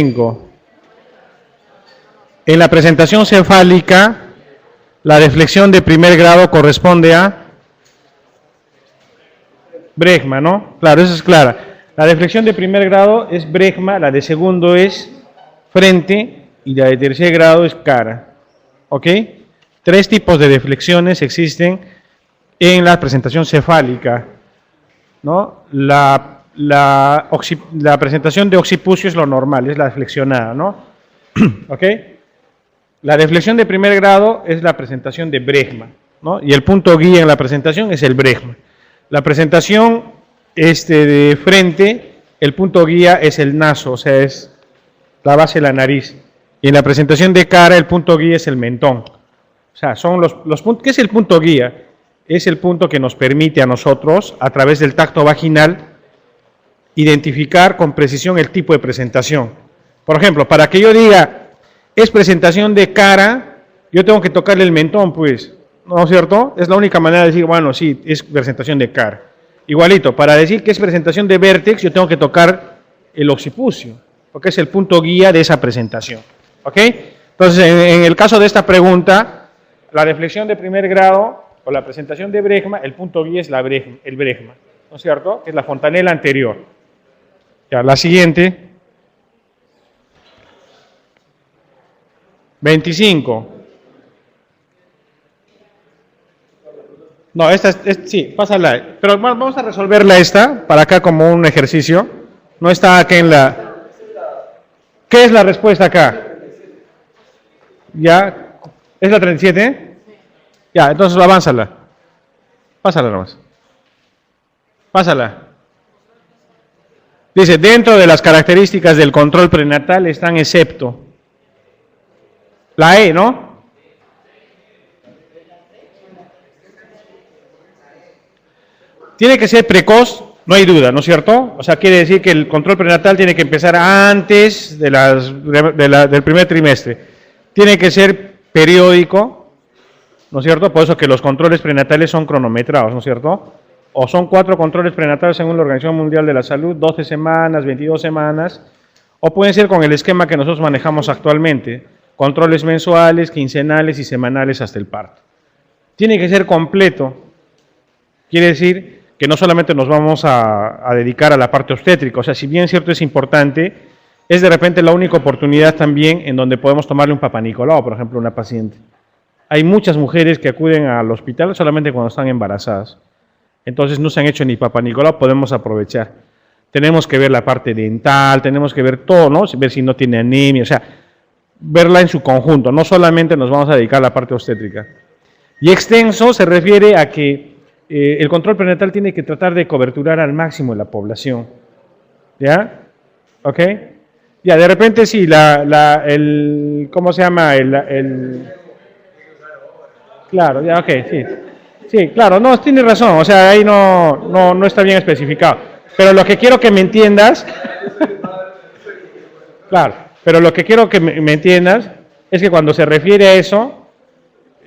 5. En la presentación cefálica, la deflexión de primer grado corresponde a bregma, ¿no? Claro, eso es clara. La deflexión de primer grado es bregma, la de segundo es frente y la de tercer grado es cara. ¿Ok? 3 tipos de deflexiones existen en la presentación cefálica, ¿no? La presentación de occipucio es lo normal, es la flexionada, ¿no? ¿Ok? La deflexión de primer grado es la presentación de bregma, ¿no? Y el punto guía en la presentación es el bregma. La presentación de frente, el punto guía es el naso, o sea, es la base de la nariz. Y en la presentación de cara, el punto guía es el mentón. O sea, son los puntos. ¿Qué es el punto guía? Es el punto que nos permite a nosotros, a través del tacto vaginal, identificar con precisión el tipo de presentación. Por ejemplo, para que yo diga, es presentación de cara, yo tengo que tocarle el mentón, pues, ¿no es cierto? Es la única manera de decir, bueno, sí, es presentación de cara. Igualito, para decir que es presentación de vértex, yo tengo que tocar el occipucio, porque es el punto guía de esa presentación. ¿Ok? Entonces, en el caso de esta pregunta, la deflexión de primer grado o la presentación de bregma, el punto guía es el bregma, ¿no es cierto? Que es la fontanela anterior. Ya, la siguiente. 25. No, esta sí, pásala. Pero vamos a resolverla esta, para acá como un ejercicio. No está acá en la... ¿Qué es la respuesta acá? ¿Ya? ¿Es la 37? Ya, entonces avánzala. Pásala nomás. Pásala. Dice, dentro de las características del control prenatal están excepto. La E, ¿no? Tiene que ser precoz, no hay duda, ¿no es cierto? O sea, quiere decir que el control prenatal tiene que empezar antes del primer trimestre. Tiene que ser periódico, ¿no es cierto? Por eso que los controles prenatales son cronometrados, ¿no es cierto? O son 4 controles prenatales según la Organización Mundial de la Salud, 12 semanas, 22 semanas, o pueden ser con el esquema que nosotros manejamos actualmente, controles mensuales, quincenales y semanales hasta el parto. Tiene que ser completo, quiere decir que no solamente nos vamos a dedicar a la parte obstétrica, o sea, si bien cierto es importante, es de repente la única oportunidad también en donde podemos tomarle un Papá Nicolau, por ejemplo, a una paciente. Hay muchas mujeres que acuden al hospital solamente cuando están embarazadas. Entonces no se han hecho ni Papá Nicolau, podemos aprovechar. Tenemos que ver la parte dental, tenemos que ver todo, ¿no? Ver si no tiene anemia, o sea, verla en su conjunto, no solamente nos vamos a dedicar a la parte obstétrica. Y extenso se refiere a que el control prenatal tiene que tratar de coberturar al máximo la población. ¿Ya? ¿Ok? Ya, de repente sí, ¿cómo se llama? Claro, ya, ok, sí. Sí, claro, no, tienes razón, o sea, ahí no está bien especificado. Pero lo que quiero que me entiendas, claro, pero lo que quiero que me entiendas es que cuando se refiere a eso,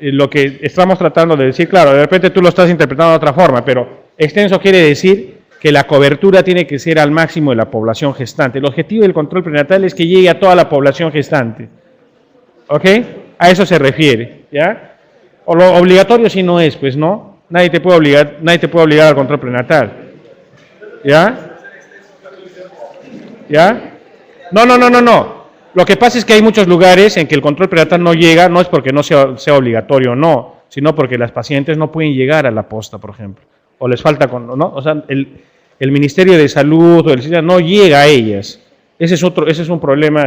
lo que estamos tratando de decir, claro, de repente tú lo estás interpretando de otra forma, pero extenso quiere decir que la cobertura tiene que ser al máximo de la población gestante. El objetivo del control prenatal es que llegue a toda la población gestante. ¿Ok? A eso se refiere, ¿ya? O lo obligatorio si no es, pues no. Nadie te puede obligar al control prenatal. ¿Ya? ¿Ya? No. Lo que pasa es que hay muchos lugares en que el control prenatal no llega, no es porque no sea obligatorio o no, sino porque las pacientes no pueden llegar a la posta, por ejemplo. O les falta, ¿no? O sea, el Ministerio de Salud o el sistema no llega a ellas. Ese es un problema,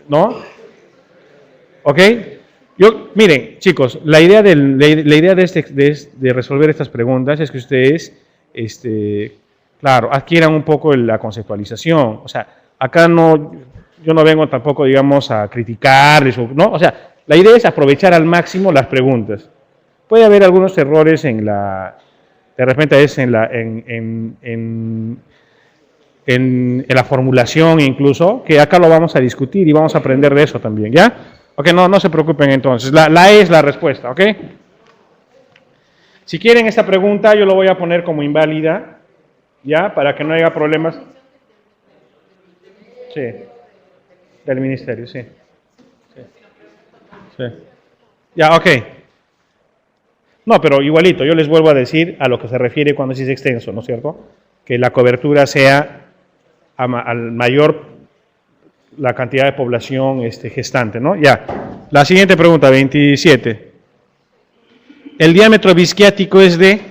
¿no? ¿Ok? Miren, chicos, la idea de resolver estas preguntas es que ustedes, claro, adquieran un poco la conceptualización. O sea, acá yo no vengo tampoco, digamos, a criticarles, ¿no? O sea, la idea es aprovechar al máximo las preguntas. Puede haber algunos errores de repente es en la formulación incluso, que acá lo vamos a discutir y vamos a aprender de eso también, ¿ya? Ok, no se preocupen entonces. La E es la respuesta, ¿ok? Si quieren esta pregunta, yo lo voy a poner como inválida, ¿ya? Para que no haya problemas. Sí. Del ministerio, sí. Sí. Sí. Ya, ok. No, pero igualito, yo les vuelvo a decir a lo que se refiere cuando se dice extenso, ¿no es cierto? Que la cobertura sea al mayor la cantidad de población gestante, ¿no? Ya. La siguiente pregunta, 27. El diámetro bisquiático es de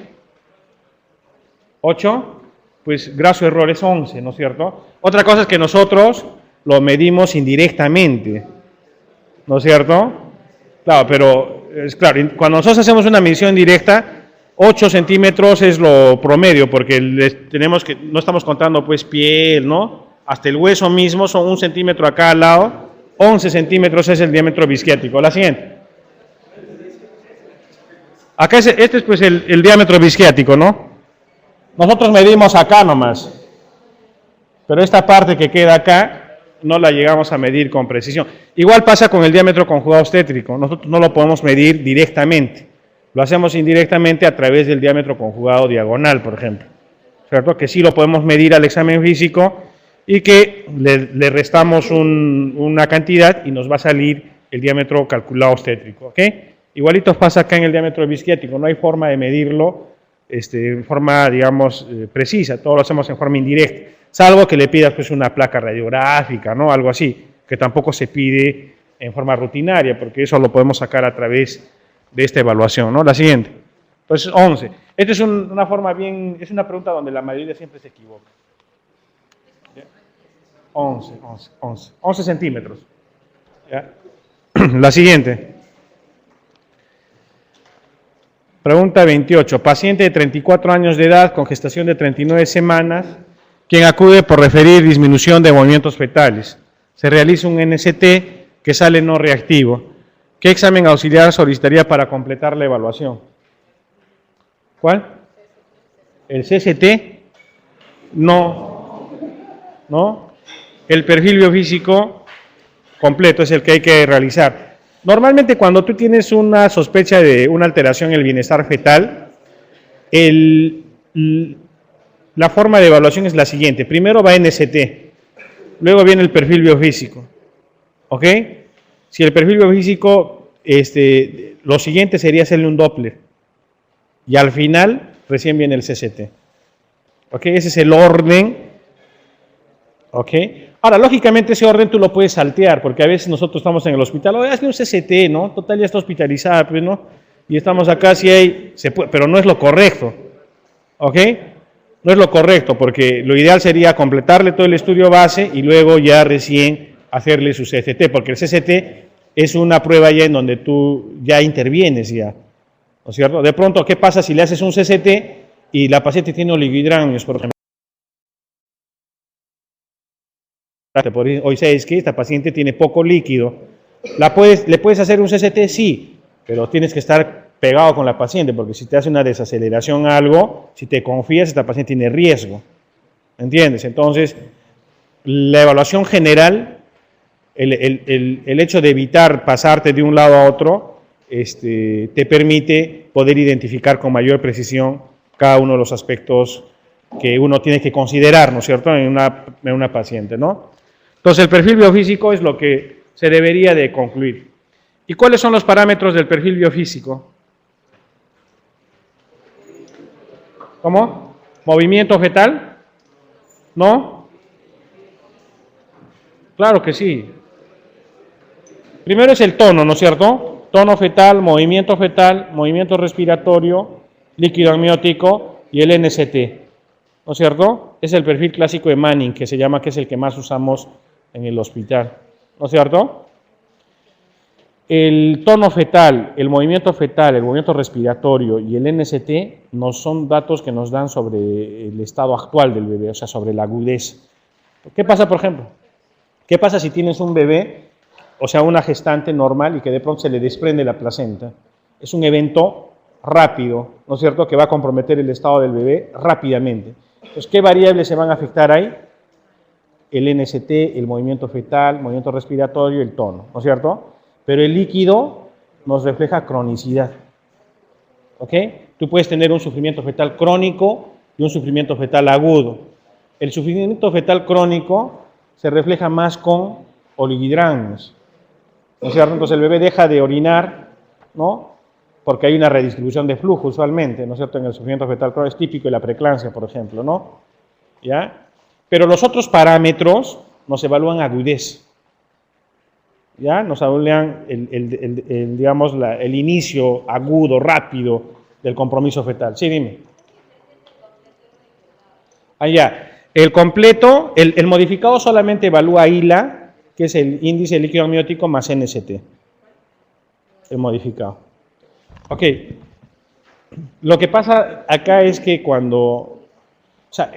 8, pues graso error es 11, ¿no es cierto? Otra cosa es que nosotros lo medimos indirectamente, ¿no es cierto? Claro, pero es claro, cuando nosotros hacemos una medición directa, 8 centímetros es lo promedio, porque tenemos que, no estamos contando pues piel, ¿no? Hasta el hueso mismo son 1 centímetro acá al lado, 11 centímetros es el diámetro bisquiático. La siguiente. Acá este es pues el diámetro bisquiático, ¿no? Nosotros medimos acá nomás, pero esta parte que queda acá no la llegamos a medir con precisión. Igual pasa con el diámetro conjugado obstétrico, nosotros no lo podemos medir directamente, lo hacemos indirectamente a través del diámetro conjugado diagonal, por ejemplo, ¿cierto? Que sí lo podemos medir al examen físico y que le restamos una cantidad y nos va a salir el diámetro calculado obstétrico, ¿ok? Igualito pasa acá en el diámetro bisquiático, no hay forma de medirlo en forma, digamos, precisa, todo lo hacemos en forma indirecta, salvo que le pidas pues una placa radiográfica, ¿no? Algo así, que tampoco se pide en forma rutinaria, porque eso lo podemos sacar a través de esta evaluación, ¿no? La siguiente. Entonces, 11. Esta es una forma bien, es una pregunta donde la mayoría siempre se equivoca. 11 centímetros. ¿Ya? La siguiente. Pregunta 28. Paciente de 34 años de edad con gestación de 39 semanas, quien acude por referir disminución de movimientos fetales. Se realiza un NST que sale no reactivo. ¿Qué examen auxiliar solicitaría para completar la evaluación? ¿Cuál? ¿El CST? No. ¿No? El perfil biofísico completo es el que hay que realizar. Normalmente cuando tú tienes una sospecha de una alteración en el bienestar fetal, la forma de evaluación es la siguiente. Primero va NST, luego viene el perfil biofísico. ¿Ok? Si el perfil biofísico, lo siguiente sería hacerle un Doppler. Y al final recién viene el CST. ¿Ok? Ese es el orden. ¿Ok? Ahora, lógicamente ese orden tú lo puedes saltear, porque a veces nosotros estamos en el hospital, oye, hazle un CST, ¿no? Total, ya está hospitalizada, pues, ¿no? Y estamos acá, si hay, se puede, pero no es lo correcto, ¿ok? No es lo correcto, porque lo ideal sería completarle todo el estudio base y luego ya recién hacerle su CST, porque el CST es una prueba ya en donde tú ya intervienes ya, ¿no es cierto? De pronto, ¿qué pasa si le haces un CST y la paciente tiene oligohidramios, por ejemplo? Hoy sabes que esta paciente tiene poco líquido. ¿Le puedes hacer un CST? Sí, pero tienes que estar pegado con la paciente, porque si te hace una desaceleración algo, si te confías, esta paciente tiene riesgo. ¿Entiendes? Entonces, la evaluación general, el hecho de evitar pasarte de un lado a otro, te permite poder identificar con mayor precisión cada uno de los aspectos que uno tiene que considerar, ¿no es cierto?, en una paciente, ¿no? Entonces, el perfil biofísico es lo que se debería de concluir. ¿Y cuáles son los parámetros del perfil biofísico? ¿Cómo? ¿Movimiento fetal? ¿No? Claro que sí. Primero es el tono, ¿no es cierto? Tono fetal, movimiento respiratorio, líquido amniótico y el NST, ¿no es cierto? Es el perfil clásico de Manning, que se llama, que es el que más usamos en el hospital, ¿no es cierto? El tono fetal, el movimiento respiratorio y el NST no son datos que nos dan sobre el estado actual del bebé, o sea, sobre la agudez. ¿Qué pasa, por ejemplo? ¿Qué pasa si tienes un bebé, o sea, una gestante normal y que de pronto se le desprende la placenta? Es un evento rápido, ¿no es cierto?, que va a comprometer el estado del bebé rápidamente. Entonces, ¿qué variables se van a afectar ahí? El NST, el movimiento fetal, movimiento respiratorio, el tono, ¿no es cierto? Pero el líquido nos refleja cronicidad, ¿ok? Tú puedes tener un sufrimiento fetal crónico y un sufrimiento fetal agudo. El sufrimiento fetal crónico se refleja más con oligohidrangos, ¿no es cierto? Entonces el bebé deja de orinar, ¿no? Porque hay una redistribución de flujo usualmente, ¿no es cierto? En el sufrimiento fetal crónico es típico de la preeclampsia, por ejemplo, ¿no? ¿Ya? Pero los otros parámetros nos evalúan agudez, ¿ya? Nos evalúan digamos, el inicio agudo, rápido del compromiso fetal. Sí, dime. Allá. El completo, el modificado solamente evalúa ILA, que es el índice líquido amniótico más NST. El modificado. Ok. Lo que pasa acá es que cuando, o sea,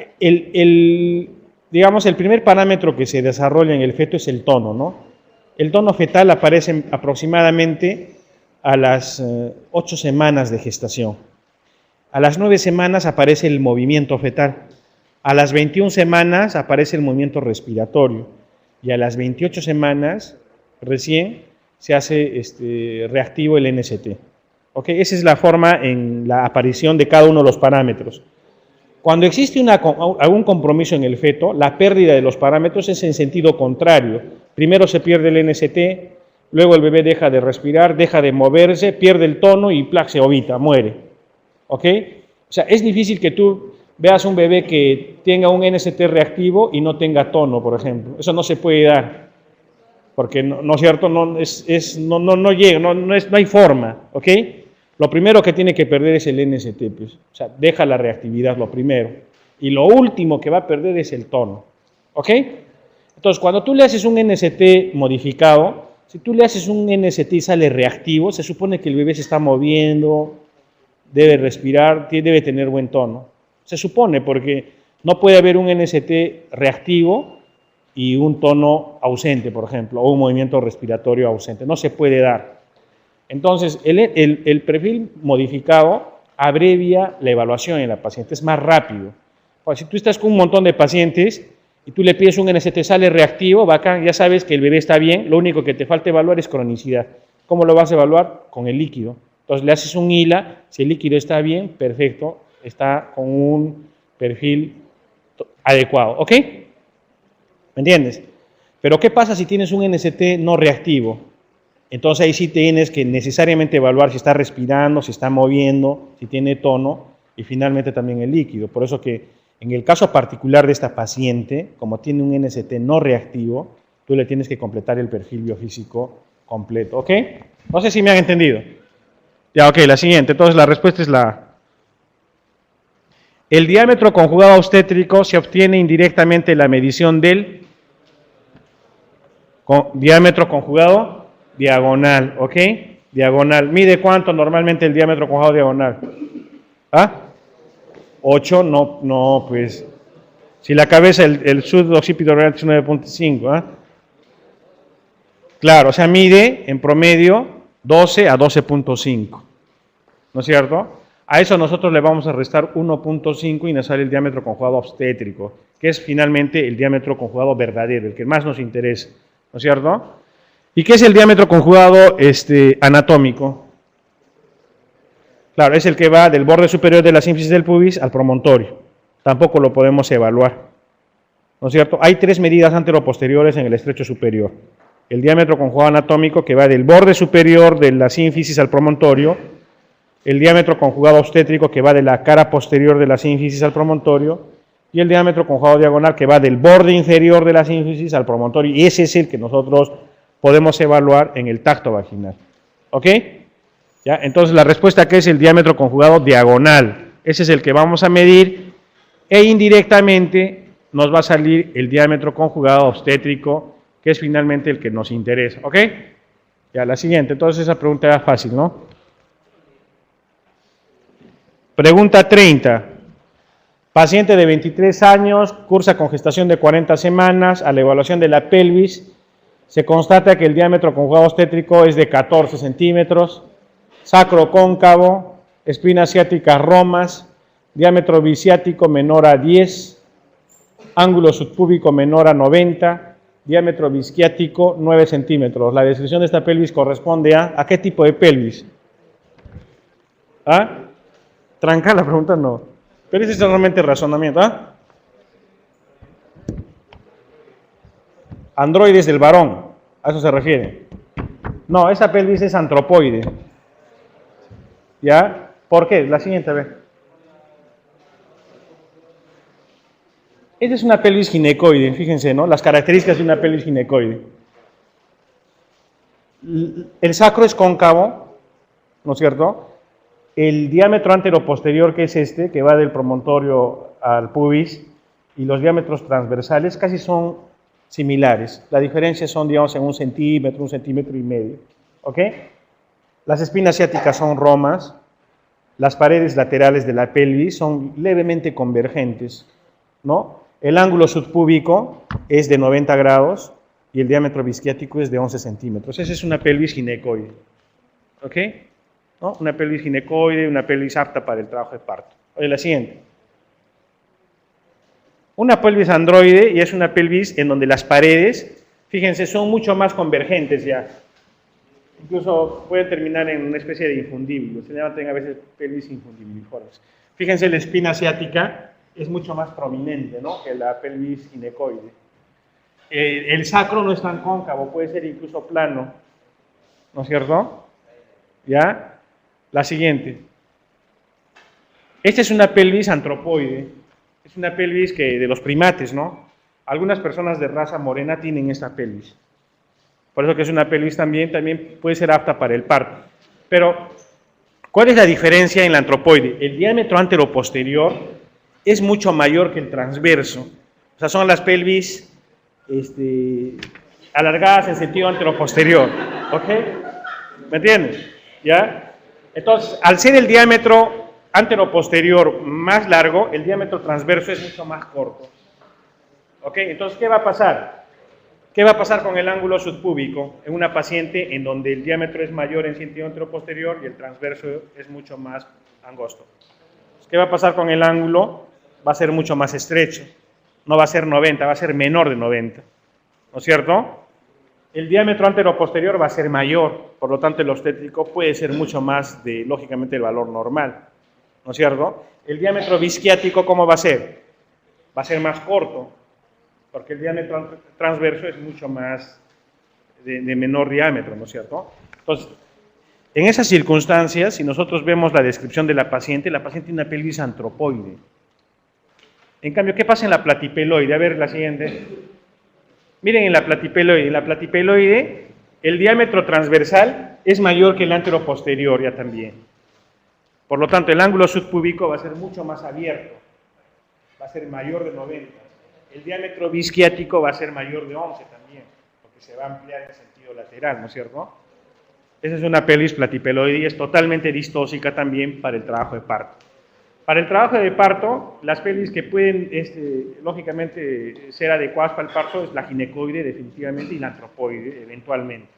digamos, el primer parámetro que se desarrolla en el feto es el tono, ¿no? El tono fetal aparece aproximadamente a las 8 semanas de gestación. A las 9 semanas aparece el movimiento fetal. A las 21 semanas aparece el movimiento respiratorio. Y a las 28 semanas recién se hace reactivo el NST. ¿Ok? Esa es la forma en la aparición de cada uno de los parámetros. Cuando existe algún compromiso en el feto, la pérdida de los parámetros es en sentido contrario. Primero se pierde el NST, luego el bebé deja de respirar, deja de moverse, pierde el tono y se vomita, muere. ¿Ok? O sea, es difícil que tú veas un bebé que tenga un NST reactivo y no tenga tono, por ejemplo. Eso no se puede dar, porque no es cierto, no llega, no hay forma, ¿ok? Lo primero que tiene que perder es el NST, pues. O sea, deja la reactividad lo primero. Y lo último que va a perder es el tono, ¿ok? Entonces, cuando tú le haces un NST modificado, si tú le haces un NST y sale reactivo, se supone que el bebé se está moviendo, debe respirar, debe tener buen tono. Se supone, porque no puede haber un NST reactivo y un tono ausente, por ejemplo, o un movimiento respiratorio ausente. No se puede dar. Entonces, el perfil modificado abrevia la evaluación en la paciente, es más rápido. Pues, si tú estás con un montón de pacientes y tú le pides un NST, sale reactivo, bacán, ya sabes que el bebé está bien, lo único que te falta evaluar es cronicidad. ¿Cómo lo vas a evaluar? Con el líquido. Entonces, le haces un ILA, si el líquido está bien, perfecto, está con un perfil adecuado, ¿ok? ¿Me entiendes? Pero ¿qué pasa si tienes un NST no reactivo? Entonces ahí sí tienes que necesariamente evaluar si está respirando, si está moviendo, si tiene tono y finalmente también el líquido. Por eso que en el caso particular de esta paciente, como tiene un NST no reactivo, tú le tienes que completar el perfil biofísico completo, ¿ok? No sé si me han entendido. Ya, ok, la siguiente. Entonces la respuesta es la... El diámetro conjugado obstétrico se obtiene indirectamente la medición del diámetro conjugado diagonal, ¿ok? Diagonal. ¿Mide cuánto normalmente el diámetro conjugado diagonal? ¿Ah? 8, no, pues. Si la cabeza, el suboccipito real es 9.5, ¿ah? Claro, o sea, mide en promedio 12 a 12.5, ¿no es cierto? A eso nosotros le vamos a restar 1.5 y nos sale el diámetro conjugado obstétrico, que es finalmente el diámetro conjugado verdadero, el que más nos interesa, ¿no es cierto? ¿Y qué es el diámetro conjugado anatómico? Claro, es el que va del borde superior de la sínfisis del pubis al promontorio. Tampoco lo podemos evaluar, ¿no es cierto? Hay 3 medidas anteroposteriores en el estrecho superior. El diámetro conjugado anatómico que va del borde superior de la sínfisis al promontorio, el diámetro conjugado obstétrico que va de la cara posterior de la sínfisis al promontorio y el diámetro conjugado diagonal que va del borde inferior de la sínfisis al promontorio. Y ese es el que nosotros podemos evaluar en el tacto vaginal. ¿Ok? ¿Ya? Entonces la respuesta que es el diámetro conjugado diagonal. Ese es el que vamos a medir e indirectamente nos va a salir el diámetro conjugado obstétrico, que es finalmente el que nos interesa. ¿Ok? Ya, la siguiente. Entonces esa pregunta era fácil, ¿no? Pregunta 30. Paciente de 23 años, cursa con gestación de 40 semanas, a la evaluación de la pelvis, se constata que el diámetro conjugado obstétrico es de 14 centímetros, sacro cóncavo, espina ciática romas, diámetro biciático menor a 10, ángulo subpúbico menor a 90, diámetro bisquiático 9 centímetros. La descripción de esta pelvis corresponde ¿a qué tipo de pelvis? ¿Ah? Tranca la pregunta, no. Pero ese es realmente el razonamiento, ¿ah? Androides del varón. A eso se refiere. No, esa pelvis es antropoide. ¿Ya? ¿Por qué? La siguiente, a ver. Esta es una pelvis ginecoide, fíjense, ¿no? Las características de una pelvis ginecoide. El sacro es cóncavo, ¿no es cierto? El diámetro anteroposterior, que es este, que va del promontorio al pubis, y los diámetros transversales casi son similares. La diferencia son, digamos, en un centímetro y medio. ¿Ok? Las espinas ciáticas son romas. Las paredes laterales de la pelvis son levemente convergentes, ¿no? El ángulo subpúbico es de 90 grados y el diámetro bisquiático es de 11 centímetros. Esa es una pelvis ginecoide. ¿Ok? ¿No? Una pelvis ginecoide, una pelvis apta para el trabajo de parto. Oye, la siguiente. Una pelvis androide y es una pelvis en donde las paredes, fíjense, son mucho más convergentes ya. Incluso puede terminar en una especie de infundible. Se llaman a veces pelvis infundibiliformes. Fíjense, la espina asiática es mucho más prominente, ¿no?, que la pelvis ginecoide. El sacro no es tan cóncavo, puede ser incluso plano, ¿no es cierto? ¿Ya? La siguiente. Esta es una pelvis antropoide. Es una pelvis que de los primates, ¿no? Algunas personas de raza morena tienen esta pelvis. Por eso que es una pelvis también puede ser apta para el parto. Pero, ¿cuál es la diferencia en la antropoide? El diámetro anteroposterior es mucho mayor que el transverso. O sea, son las pelvis alargadas en sentido anteroposterior. ¿Ok? ¿Me entiendes? ¿Ya? Entonces, al ser el diámetro anteroposterior más largo, el diámetro transverso es mucho más corto. ¿Ok? Entonces, ¿qué va a pasar? ¿Qué va a pasar con el ángulo subpúbico en una paciente en donde el diámetro es mayor en sentido anteroposterior y el transverso es mucho más angosto? ¿Qué va a pasar con el ángulo? Va a ser mucho más estrecho. No va a ser 90, va a ser menor de 90. ¿No es cierto? El diámetro anteroposterior va a ser mayor, por lo tanto el obstétrico puede ser mucho más de, lógicamente, el valor normal. ¿No es cierto? El diámetro bisquiático, ¿cómo va a ser? Va a ser más corto, porque el diámetro transverso es mucho más de menor diámetro, ¿no es cierto? Entonces, en esas circunstancias, si nosotros vemos la descripción de la paciente tiene una pelvis antropoide. En cambio, ¿qué pasa en la platipeloide? A ver, la siguiente. Miren en la platipeloide, el diámetro transversal es mayor que el anteroposterior ya también. Por lo tanto, el ángulo subpúbico va a ser mucho más abierto, va a ser mayor de 90. El diámetro bisquiático va a ser mayor de 11 también, porque se va a ampliar en sentido lateral, ¿no es cierto? Esa es una pelvis platipeloide y es totalmente distóxica también para el trabajo de parto. Para el trabajo de parto, las pelvis que pueden, lógicamente, ser adecuadas para el parto es la ginecoide, definitivamente, y la antropoide, eventualmente.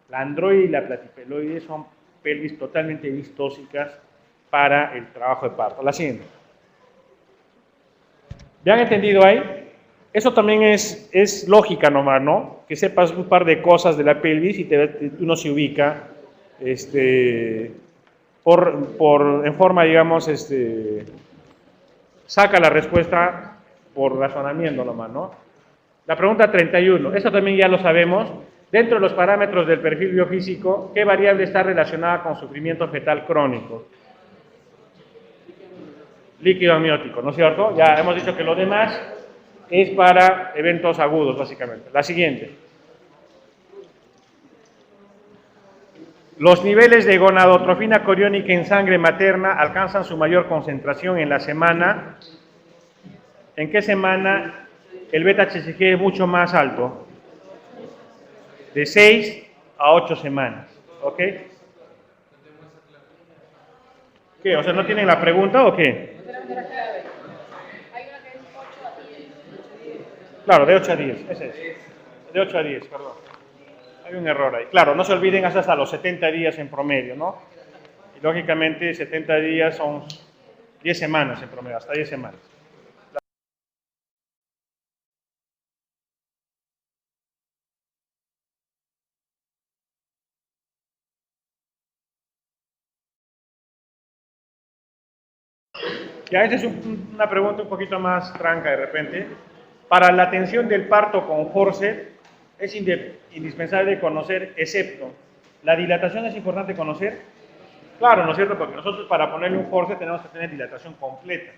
La androide y la platipeloide son pelvis totalmente distóxicas para el trabajo de parto. La siguiente. ¿Ya han entendido ahí? Eso también es lógica nomás, ¿no? Que sepas un par de cosas de la pelvis y uno se ubica en forma, digamos, saca la respuesta por razonamiento nomás, ¿no? La pregunta 31, esto también ya lo sabemos. Dentro de los parámetros del perfil biofísico, ¿qué variable está relacionada con sufrimiento fetal crónico? Líquido amniótico, ¿no es cierto? Ya hemos dicho que lo demás es para eventos agudos, básicamente. La siguiente. Los niveles de gonadotrofina coriónica en sangre materna alcanzan su mayor concentración en la semana. ¿En qué semana el beta-HCG es mucho más alto? De 6 a 8 semanas. ¿Ok? ¿Qué? O sea, ¿no tienen la pregunta o qué? Claro, de 8 a 10. Ese es. De 8 a 10, perdón. Hay un error ahí. Claro, no se olviden hasta los 70 días en promedio, ¿no? Y lógicamente 70 días son 10 semanas en promedio, hasta 10 semanas. Ya, esta es una pregunta un poquito más tranca de repente. Para la atención del parto con forceps, es indispensable conocer, excepto. ¿La dilatación es importante conocer? Claro, ¿no es cierto? Porque nosotros para ponerle un forceps tenemos que tener dilatación completa.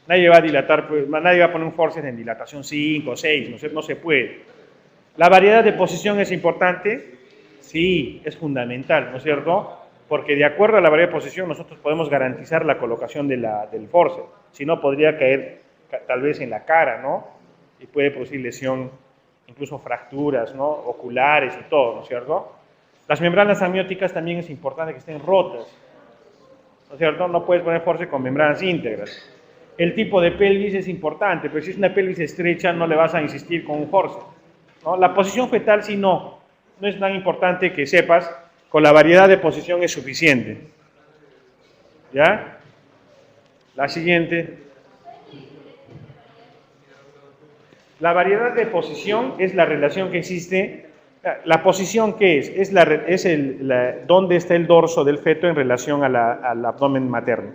Nadie va a dilatar, pues, nadie va a poner un forceps en dilatación 5 o 6, ¿no es cierto? No se puede. ¿La variedad de posición es importante? Sí, es fundamental, ¿no es cierto? Porque de acuerdo a la variedad de posición nosotros podemos garantizar la colocación del forceps. Si no, podría caer tal vez en la cara, ¿no? Y puede producir lesión, incluso fracturas, ¿no? Oculares y todo, ¿no es cierto? Las membranas amnióticas también es importante que estén rotas, ¿no es cierto? No puedes poner forceps con membranas íntegras. El tipo de pelvis es importante, pero si es una pelvis estrecha no le vas a insistir con un forceps, ¿no? La posición fetal sí no es tan importante que sepas, con la variedad de posición es suficiente. ¿Ya? La siguiente. La variedad de posición es la relación que existe. ¿La posición qué es? Es dónde está el dorso del feto en relación al abdomen materno.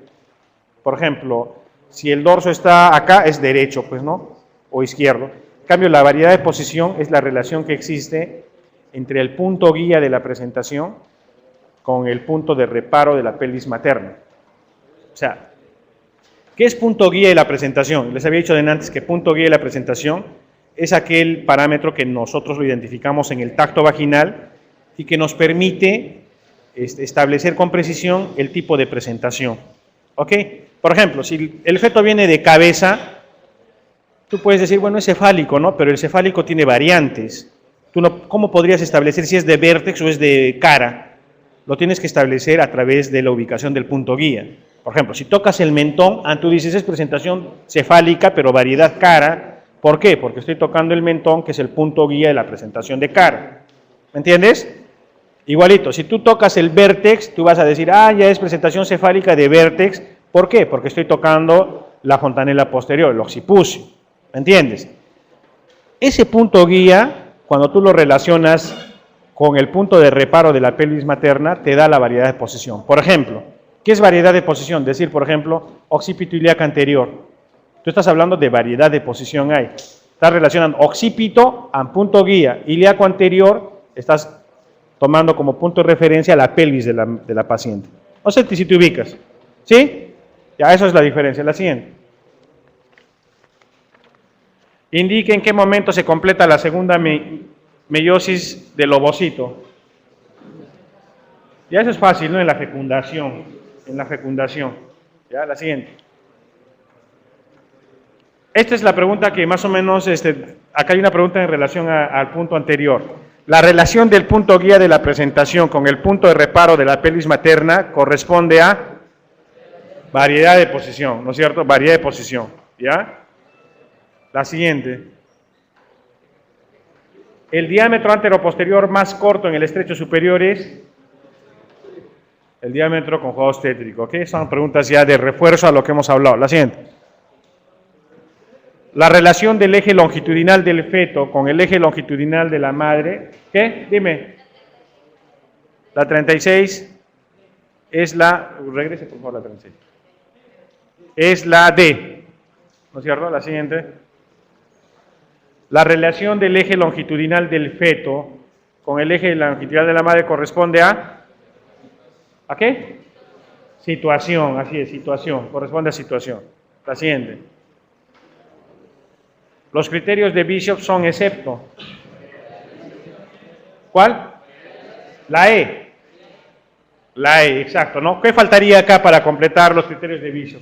Por ejemplo, si el dorso está acá, es derecho, pues, ¿no? O izquierdo. En cambio, la variedad de posición es la relación que existe entre el punto guía de la presentación con el punto de reparo de la pelvis materna. O sea, ¿qué es punto guía de la presentación? Les había dicho antes que punto guía de la presentación es aquel parámetro que nosotros lo identificamos en el tacto vaginal y que nos permite establecer con precisión el tipo de presentación. ¿Ok? Por ejemplo, si el feto viene de cabeza, tú puedes decir, bueno, es cefálico, ¿no? Pero el cefálico tiene variantes. ¿Cómo podrías establecer si es de vértex o es de cara? Lo tienes que establecer a través de la ubicación del punto guía. Por ejemplo, si tocas el mentón, tú dices es presentación cefálica, pero variedad cara. ¿Por qué? Porque estoy tocando el mentón, que es el punto guía de la presentación de cara. ¿Me entiendes? Igualito, si tú tocas el vértex, tú vas a decir, ya es presentación cefálica de vértex. ¿Por qué? Porque estoy tocando la fontanela posterior, el occipucio. ¿Me entiendes? Ese punto guía, cuando tú lo relacionas con el punto de reparo de la pelvis materna, te da la variedad de posición. Por ejemplo, ¿qué es variedad de posición? Decir, por ejemplo, occipito ilíaco anterior. Tú estás hablando de variedad de posición ahí. Estás relacionando occipito a punto guía, ilíaco anterior, estás tomando como punto de referencia la pelvis de la paciente. No sé si te ubicas. ¿Sí? Ya, eso es la diferencia. La siguiente. Indique en qué momento se completa la segunda meiosis del ovocito. Ya eso es fácil, ¿no? En la fecundación. Ya, la siguiente. Esta es la pregunta que más o menos, acá hay una pregunta en relación al punto anterior. La relación del punto guía de la presentación con el punto de reparo de la pelvis materna corresponde a variedad de posición, ¿no es cierto? Variedad de posición, ¿ya? La siguiente. El diámetro anteroposterior más corto en el estrecho superior es el diámetro con juego obstétrico, ¿ok? Son preguntas ya de refuerzo a lo que hemos hablado. La siguiente. La relación del eje longitudinal del feto con el eje longitudinal de la madre, ¿qué? Dime. La 36 es regrese por favor la 36. Es la D, ¿no es cierto? La siguiente. La relación del eje longitudinal del feto con el eje longitudinal de la madre corresponde ¿a qué? Situación, así es, situación, corresponde a situación. La siguiente. Los criterios de Bishop son excepto. ¿Cuál? La E. La E, exacto, ¿no? ¿Qué faltaría acá para completar los criterios de Bishop?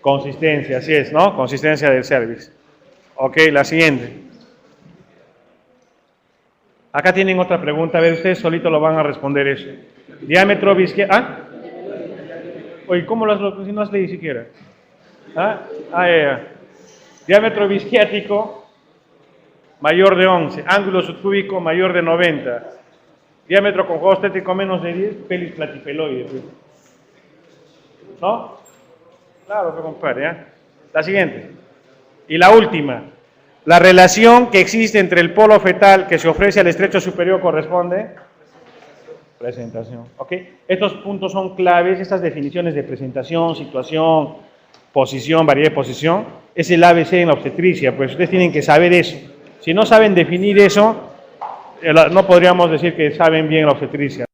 Consistencia, así es, ¿no? Consistencia del cervix. Ok, la siguiente. Acá tienen otra pregunta, a ver, ustedes solitos lo van a responder eso. Diámetro bisquiático. Oye, ¿cómo si no has leído siquiera? Diámetro bisquiático mayor de 11, ángulo subcúbico mayor de 90, diámetro con juego obstétrico menos de 10, pelvis platipeloide. ¿No? Claro, compadre, ¿eh? La siguiente. Y la última. La relación que existe entre el polo fetal que se ofrece al estrecho superior corresponde presentación. ¿Ok? Estos puntos son claves, estas definiciones de presentación, situación, posición, variedad de posición, es el ABC en la obstetricia, pues ustedes tienen que saber eso. Si no saben definir eso, no podríamos decir que saben bien la obstetricia.